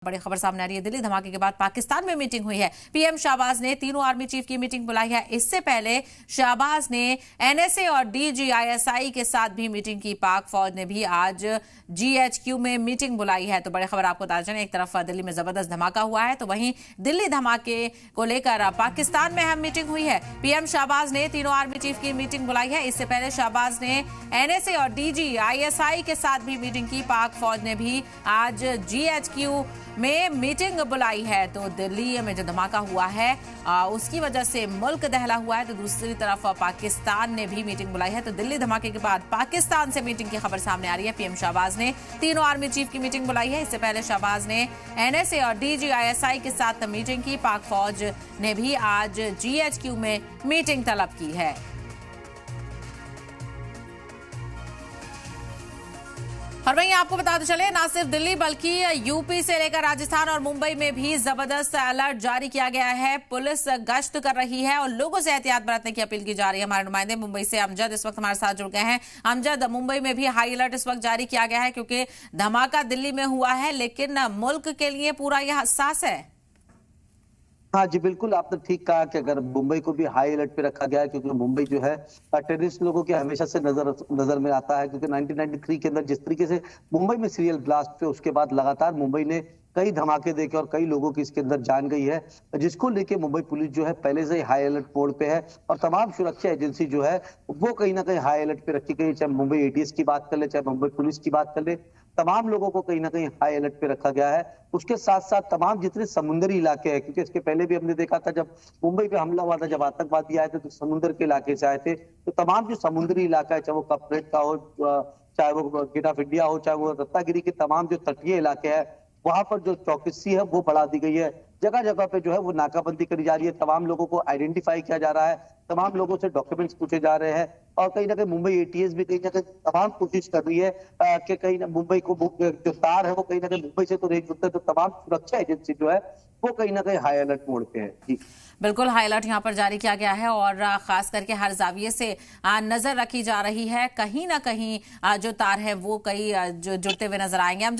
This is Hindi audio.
बड़ी खबर सामने आ रही है। दिल्ली धमाके के बाद पाकिस्तान में मीटिंग हुई है। पीएम शाहबाज ने तीनों आर्मी चीफ की मीटिंग बुलाई है। इससे पहले शाहबाज ने एनएसए और डीजीआईएसआई के साथ भी मीटिंग की। पाक फौज ने भी आज जीएचक्यू में मीटिंग बुलाई है। तो बड़ी खबर आपको बता दें, एक तरफ दिल्ली में जबरदस्त धमाका हुआ है, तो वहीं दिल्ली धमाके को लेकर पाकिस्तान में अहम मीटिंग हुई है। पीएम शाहबाज ने तीनों आर्मी चीफ की मीटिंग बुलाई है। इससे पहले शाहबाज ने एनएसए और डीजीआईएसआई के साथ भी मीटिंग की। पाक फौज ने भी आज जीएचक्यू में मीटिंग बुलाई है। तो दिल्ली में जो धमाका हुआ है उसकी वजह से मुल्क दहला हुआ है। तो दूसरी तरफ पाकिस्तान ने भी मीटिंग बुलाई है। तो दिल्ली धमाके के बाद पाकिस्तान से मीटिंग की खबर सामने आ रही है। पीएम शाहबाज ने तीनों आर्मी चीफ की मीटिंग बुलाई है। इससे पहले शाहबाज ने एनएसए और डीजीआईएसआई के साथ मीटिंग की। पाक फौज ने भी आज जीएचक्यू में मीटिंग तलब की है। और वहीं आपको बताते चले, ना सिर्फ दिल्ली बल्कि यूपी से लेकर राजस्थान और मुंबई में भी जबरदस्त अलर्ट जारी किया गया है। पुलिस गश्त कर रही है और लोगों से एहतियात बरतने की अपील की जा रही है। हमारे नुमाइंदे मुंबई से अमजद इस वक्त हमारे साथ जुड़ गए हैं। अमजद, मुंबई में भी हाई अलर्ट इस वक्त जारी किया गया है क्योंकि धमाका दिल्ली में हुआ है, लेकिन मुल्क के लिए पूरा यह हसास है। हाँ जी, बिल्कुल आपने ठीक कहा कि अगर मुंबई को भी हाई अलर्ट पे रखा गया है, क्योंकि मुंबई जो है टेररिस्ट लोगों के हमेशा से नजर में आता है। क्योंकि 1993 के अंदर जिस तरीके से मुंबई में सीरियल ब्लास्ट थे, उसके बाद लगातार मुंबई ने कई धमाके देखे और कई लोगों की इसके अंदर जान गई है, जिसको लेके मुंबई पुलिस जो है पहले से ही हाई अलर्ट मोड पे है। और तमाम सुरक्षा एजेंसी जो है वो कहीं ना कहीं हाई अलर्ट पे रखी गई। चाहे मुंबई एटीएस की बात कर ले, चाहे मुंबई पुलिस की बात कर ले, तमाम लोगों को कहीं ना कहीं हाई अलर्ट पे रखा गया है। उसके साथ साथ तमाम जितने समुद्री इलाके हैं, क्योंकि इसके पहले भी हमने देखा था जब मुंबई पे हमला हुआ था, जब आतंकवादी आए थे तो समुद्र के इलाके से आए थे। तो तमाम जो समुद्री इलाका है, चाहे वो कपरेट का हो, चाहे वो गेट ऑफ इंडिया हो, चाहे वो रत्नागिरी के तमाम जो तटीय इलाके हैं, वहां पर जो चौकसी है वो बढ़ा दी गई है। जगह जगह पे जो है वो नाकाबंदी करी जा रही है। तमाम लोगों को आइडेंटिफाई किया जा रहा है, तमाम लोगों से डॉक्यूमेंट्स पूछे जा रहे हैं। और कहीं ना कहीं मुंबई एटीएस भी कहीं ना कहीं तमाम कोशिश कर रही है कि कहीं ना मुंबई को जो तार है वो कहीं ना कहीं मुंबई से तो रेंज होता है। तो तमाम सुरक्षा एजेंसी जो है वो कहीं ना कहीं हाई अलर्ट मोड पे है। जी बिल्कुल, हाई अलर्ट यहाँ पर जारी किया गया है और खास करके हर जाविये से नजर रखी जा रही है। कहीं ना कहीं जो तार है वो कई जो जुड़ते हुए नजर आएंगे।